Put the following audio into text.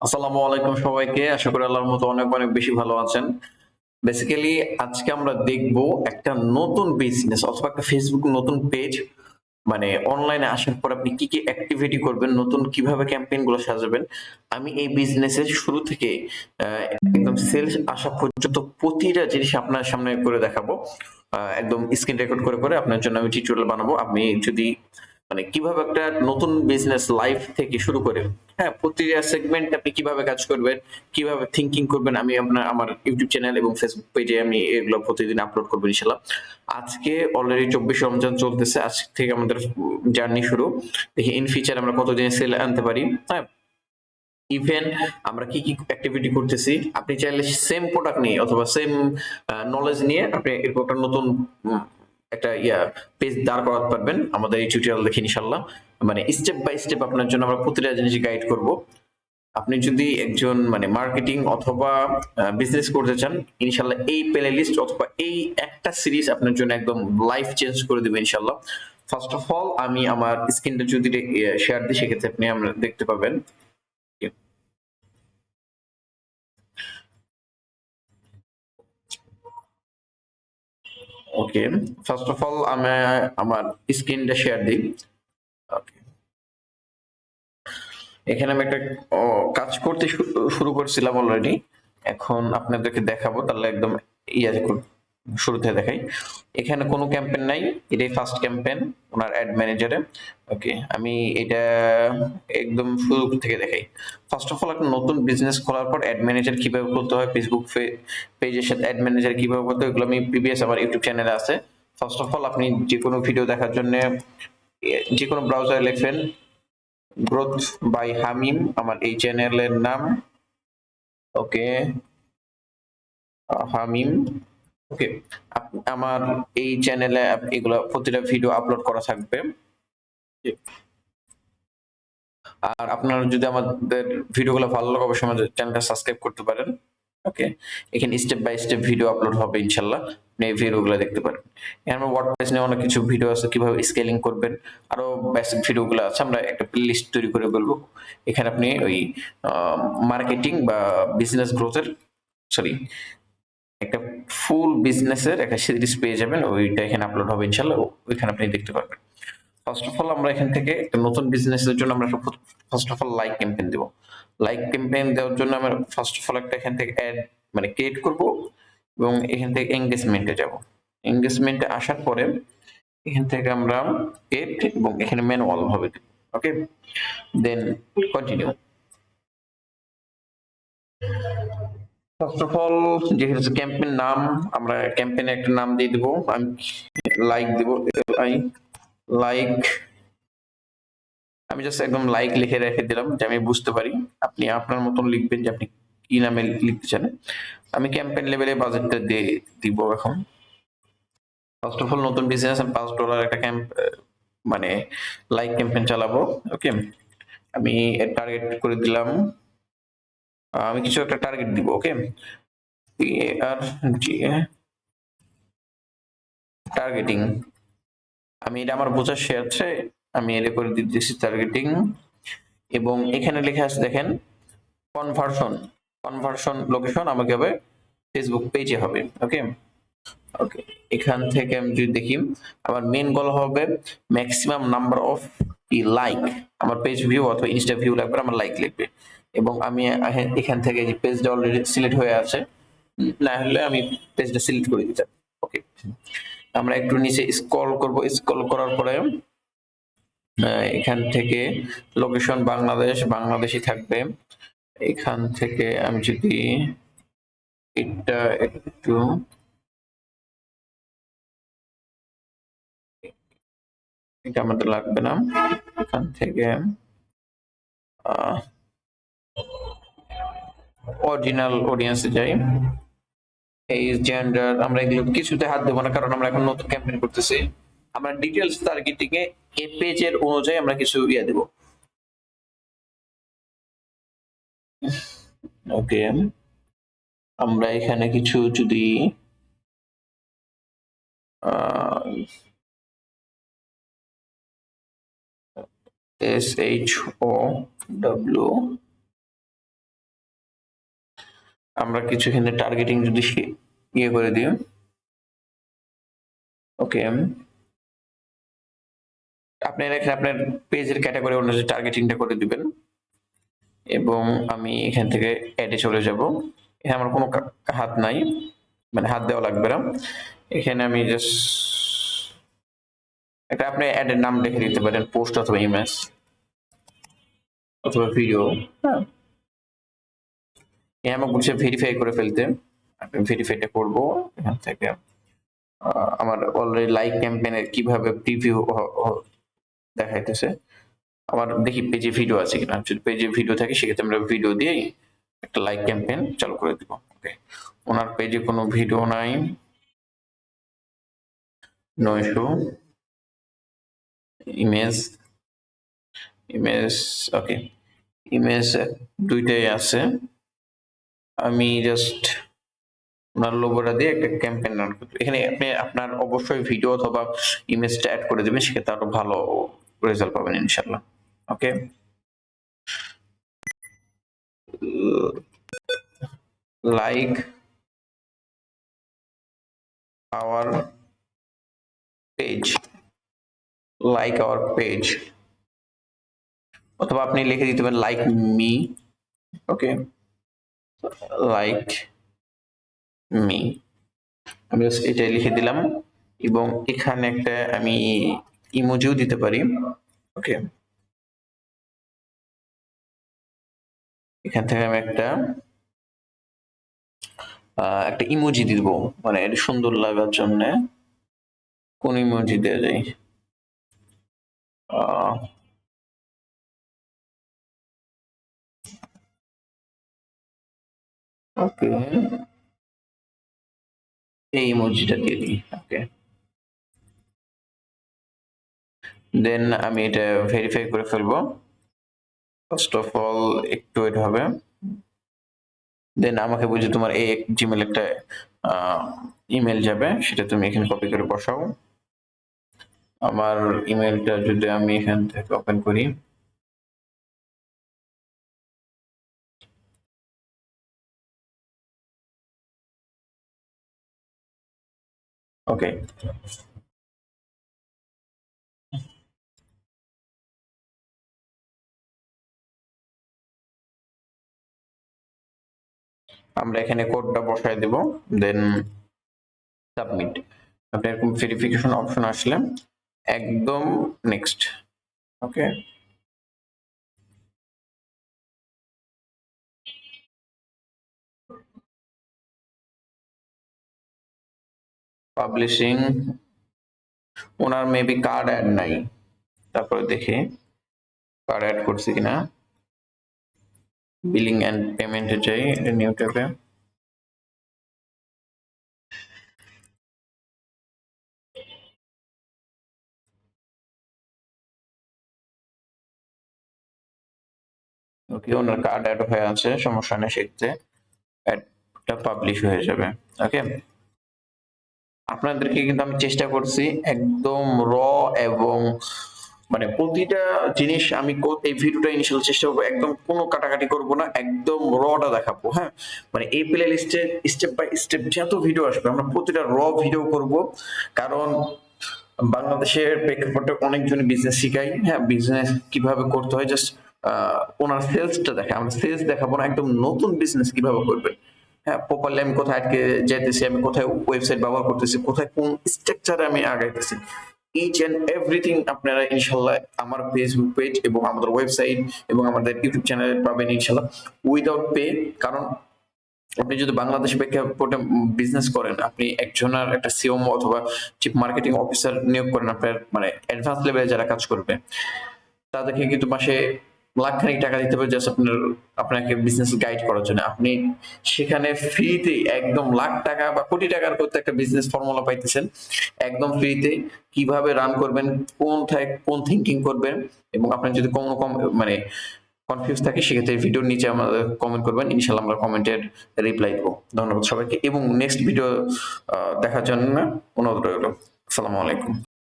আসসালামু আলাইকুম সবাইকে। আশা করি আল্লাহর মতো অনেক অনেক বেশি ভালো আছেন। বেসিক্যালি আজকে আমরা দেখব একটা নতুন বিজনেস অথবা একটা ফেসবুক নতুন পেজ মানে অনলাইনে আসার পর আপনি কি কি অ্যাক্টিভিটি করবেন, নতুন কিভাবে ক্যাম্পেইন গুলো সাজাবেন। আমি এই বিজনেসের শুরু থেকে একদম সেলস আসা পর্যন্ত প্রতিটা জিনিস আপনার সামনে করে দেখাবো। একদম স্ক্রিন রেকর্ড করে করে আপনার জন্য আমি টিউটোরিয়াল বানাবো। আপনি যদি মানে কিভাবে একটা নতুন বিজনেস লাইফ থেকে শুরু করে হ্যাঁ প্রতিটা সেগমেন্ট আপনি কিভাবে কাজ করবেন, কিভাবে থিঙ্কিং করবেন, আমি আমার ইউটিউব চ্যানেল এবং ফেসবুক পেজে আমি এগুলো প্রতিদিন আপলোড করবো ইনশাল্লাহ। আজকে অলরেডি 24 রমজান চলতেছে, আজ থেকে আমাদের জার্নি শুরু। দেখি ইন ফিউচার আমরা কতদিনে সেল আনতে পারি। হ্যাঁ, ইভেন আমরা কি কি অ্যাক্টিভিটি করতেছি, আপনি চাইলে সেম প্রোডাক্ট নিয়ে অথবা সেম নলেজ নিয়ে আপনি এরকম একটা নতুন একটা পেজ দাঁড় করাতে পারবেন আমাদের এই টিউটোরিয়াল দেখে ইনশাল্লাহ। মানে স্টেপ বাই স্টেপ আপনার জন্য আমরা প্রতিটা জিনিস গাইড করব। আপনি যদি একজন মানে মার্কেটিং অথবা বিজনেস করতে চান, ইনশাল্লাহ এই প্লে লিস্ট অথবা এই একটা সিরিজ আপনার জন্য একদম লাইফ চেঞ্জ করে দেবে ইনশাল্লাহ। ফার্স্ট অফ অল আমি আমার স্ক্রিনটা যদি শেয়ার দিই, সেক্ষেত্রে আপনি আমরা দেখতে পাবেন। ওকে, ফার্স্ট অফ অল আমি আমার স্ক্রিনটা শেয়ার দিই। ওকে, এখানে আমি একটা কাজ করতে শুরু করছিলাম অলরেডি। এখন আপনাদেরকে দেখাবো, তাহলে একদম শুরুতে দেখাই। এখানে কোনো ক্যাম্পেইন নাই, এটাই ফার্স্ট ক্যাম্পেইন ওনার অ্যাড ম্যানেজারে। ওকে, আমি এটা একদম শুরু থেকে দেখাই। ফার্স্ট অফ অল একটা নতুন বিজনেস খোলার পর অ্যাড ম্যানেজার কিভাবে করতে হয়, ফেসবুক পেজের সাথে অ্যাড ম্যানেজার কিভাবে করতে হয়, এগুলো আমি প্রিভিয়াস আমার ইউটিউব চ্যানেলে আছে। ফার্স্ট অফ অল আপনি যে কোনো ভিডিও দেখার জন্য যে কোনো ব্রাউজারে লিখবেন গ্রোথ বাই হামিম, আমার এই চ্যানেলের নাম। ওকে, হামিম। ওকে, আমার এই চ্যানেলে এগুলো প্রতিটা ভিডিও আপলোড করা থাকবে। আর আপনারা যদি আমাদের ভিডিওগুলো ভালো লাগে অবশ্যই আমাদের চ্যানেলটা সাবস্ক্রাইব করতে পারেন। ওকে, এখানে step by step video upload হবে ইনশাল্লাহ, আপনি এই ভিডিওগুলো দেখতে পারেন। এখানে ওয়ার্ডপ্রেস নিয়ে অনেক কিছু ভিডিও আছে, কিভাবে স্কেলিং করবেন, আরো বেসিক ভিডিওগুলো আছে। আমরা একটা প্লেলিস্ট তৈরি করে বলবো। এখানে আপনি ওই মার্কেটিং বা বিজনেস গ্রোথের সরি একটা ফুল বিজনেসের একটা সিরিজ পেয়ে যাবেন, ওইটা এখানে আপলোড হবে ইনশাল্লাহ, ওইখানে আপনি দেখতে পারবেন। ফার্স্ট অফ অল আমরা এখান থেকে একটা নতুন বিজনেসের জন্য আমরা first of all like campaign দেব। লাইক ক্যাম্পেইন দেওয়ার জন্য আমরা ফার্স্ট অফ অল একটা এখান থেকে অ্যাড মানে ক্রিয়েট করব এবং এখান থেকে এঙ্গেজমেন্টে যাব। এঙ্গেজমেন্টে আসার পরে এখান থেকে আমরা এড এবং এখানে ম্যানুয়াল ভাবে দেব। Okay, then continue. First of all যেহেতু ক্যাম্পেইন নাম, আমরা ক্যাম্পেইনে একটা নাম দিয়ে দেব। আমি লাইক দেব, লাইক। আমি জাস্ট একদম লাইক লিখে রেখে দিলাম যে আমি বুঝতে পারি। আপনি আপনার মতন লিখবেন যে আপনি কি নামে লিখতে চান। আমি ক্যাম্পেইন লেভেলে বাজেটটা দিয়ে দিব এখন। ফার্স্ট অফ অল নতুন বিজনেস, আমি $5 একটা মানে লাইক ক্যাম্পেইন চালাবো। ওকে, আমি টার্গেট করে দিলাম। আমি কিছু একটা টার্গেট দিব। ওকে, আর জি টার্গেটিং, আমি এটা আমার বোঝার শেয়ারছে, আমি এটা করে দিতেছি টার্গেটিং। এবং এখানে লেখা আছে দেখেন কনভার্সন, কনভার্সন লোকেশন আমাকে হবে ফেসবুক পেজে হবে। ওকে, ওকে, এখান থেকে আমি যদি দেখি আমার মেইন গোল হবে ম্যাক্সিমাম নাম্বার অফ লাইক, আমার পেজ ভিউ অথবা ইনস্টা ভিউ লাগবে, আমার লাইক লিখবে। এবং আমি এখান থেকে যে পেজটা অলরেডি সিলেক্ট হয়ে আছে, না হলে আমি পেজটা সিলেক্ট করে দিতাম। ওকে, আমরা একটু নিচে স্ক্রল করব, স্ক্রল করার পরে এখান থেকে লোকেশন বাংলাদেশ, বাংলাদেশই থাকবে। এখান থেকে আমি যদি এটা একটু এটা আমাদের লাগবে না, এখান থেকে অরিজিনাল অডিয়েন্সে যাই। এই জেন্ডার আমরা এগুলো কিছুতে হাত দেবো না, কারণ আমরা এখন নতুন ক্যাম্পেইন করতেছি। আমরা ডিটেলস টার্গেটিং এ এই পেজের অনুযায়ী আমরা কিছু দেব। ওকে, আমরা এখানে কিছু যদি SHOW আমরা কিছু এখানে টার্গেটিং যদি ইয়ে করে দিই, ওকে, আপনার এখানে আপনার পেজের ক্যাটাগরি অনুযায়ী টার্গেটিংটা করে দিবেন এবং আমি এখান থেকে অ্যাডে চলে যাব। এখানে আমার কোনো হাত নাই, মানে হাত দেওয়া লাগবে না। এখানে আমি জাস্ট একটা আপনি অ্যাডের নাম লিখে দিতে পারেন, পোস্ট অথবা ইমেজ অথবা ভিডিও। হ্যাঁ, আমাকে বলছে ভেরিফাই করে ফেলতে, আমি ভেরিফাইটা করবো এখান থেকে। আমার অলরেডি লাইক ক্যাম্পেইনের কিভাবে প্রিভিউ দেখাইতেছে, আমার দেখি পেজে ভিডিও আছে কিনা। যদি পেজে ভিডিও থাকে সেক্ষেত্রে আমরা ভিডিও দিয়েই একটা লাইক ক্যাম্পেইন চালু করে দিব। ওকে, ওনার পেজে কোনো ভিডিও নাই, 900 ইমেজ, ওকে, ইমেজ দুইটাই আছে। আমি জাস্ট ওনার লোগোটা দিয়ে একটা ক্যাম্পেইন রান করতে, এখানে আপনি আপনার অবশ্যই ভিডিও অথবা ইমেজটা অ্যাড করে দেবেন, সেক্ষেত্রে আরো ভালো রেজাল্ট পাবেন ইনশাল্লাহ। Okay, like our page, like our page, অথবা আপনি লিখে দিতে পারেন like me. Okay, like me, আমি এটাই লিখে দিলাম এবং এখানে একটা আমি ইমোজিও দিতে পারি। ওকে, এখান থেকে আমি একটা ইমোজি দিব, মানে এটা সুন্দর লাগার জন্য। কোন ইমোজি দেওয়া যায়? ওকে, এই ইমোজিটা দিয়ে দিই। ওকে, দেন আমি এটা ভেরিফাই করে ফেলবো। ফার্স্ট অফ অল একটু ওয়েট হবে, দেন আমাকে বুঝে তোমার এই জিমেল একটা ইমেল যাবে, সেটা তুমি এখানে কপি করে বসাও। আমার ইমেলটা যদি আমি এখান থেকে ওপেন করি, ওকে, আমরা এখানে কোডটা বসায় দেব, দেন সাবমিট। আপনার এরকম ভেরিফিকেশন অপশন আসলে একদম নেক্সট। ওকে, পাবলিশিং, ওনার মেবি কার্ড অ্যাড নাই, তারপরে দেখি কার্ড অ্যাড করছি কিনা। বিলিং এন্ড পেমেন্টে যাই, নিউ ট্যাবে। ওকে, ওনার কার্ড অ্যাড হয়ে আছে, সমস্যা নেই, সেক্ষেত্রে অ্যাডটা পাবলিশ হয়ে যাবে। ওকে, আপনাদেরকে কিন্তু আমি চেষ্টা করছি একদম এবং মানে প্রতিটা জিনিস আমি এই ভিডিওটা ইনিশিয়াল চেষ্টা করবো, একদম কোনো কাটাকাটি করব না, একদম রটা দেখাবো। হ্যাঁ, মানে এই প্লে লিস্টে স্টেপ বাই স্টেপ যত ভিডিও আসবে আমরা প্রতিটা ভিডিও করব, কারণ বাংলাদেশের প্রেক্ষাপটে অনেকজন বিজনেস শিখাই। হ্যাঁ, বিজনেস কিভাবে করতে হয়, জাস্ট ওনার সেলসটা দেখে, আমরা সেলস দেখাবো না, একদম নতুন বিজনেস কিভাবে করবেন। হ্যাঁ, প্রপারলি আমি কোথায় আটকে যেতেছি, আমি কোথায় ওয়েবসাইট ব্যবহার করতেছি, কোথায় কোন স্ট্রাকচারে আমি আগাইতেছি, ইচ এন্ড এভরিথিং আপনারা ইনশাল্লাহ আমার ফেসবুক পেজ এবং আমাদের ওয়েবসাইট এবং আমাদের ইউটিউব চ্যানেলে পাবেন ইনশাল্লাহ উইদাউট পে। কারণ আপনি যদি বাংলাদেশ প্রেক্ষাপটে বিজনেস করেন, আপনি একজনের একটা সিওম অথবা চিফ মার্কেটিং অফিসার নিয়োগ করেন, আপনার মানে অ্যাডভান্স লেভেলে যারা কাজ করবে তাদেরকে কিন্তু মাসে লাখখানিক টাকা দিতে হবে জাস্ট আপনাকে বিজনেস গাইড করার জন্য। আপনি সেখানে ফ্রিতে একদম লাখ টাকা বা কোটি টাকার করতে একটা বিজনেস ফর্মুলা পাইতেছেন একদম ফ্রিতে, কিভাবে রান করবেন, কোন থিঙ্কিং করবেন। এবং আপনার যদি কোনো মানে কনফিউজ থাকে সেক্ষেত্রে ভিডিওর নিচে আমাদের কমেন্ট করবেন, ইনশাল্লাহ আমরা কমেন্টের রিপ্লাই দেবো। ধন্যবাদ সবাইকে এবং নেক্সট ভিডিও দেখার জন্য অনুরোধ রইল। আসসালামু আলাইকুম।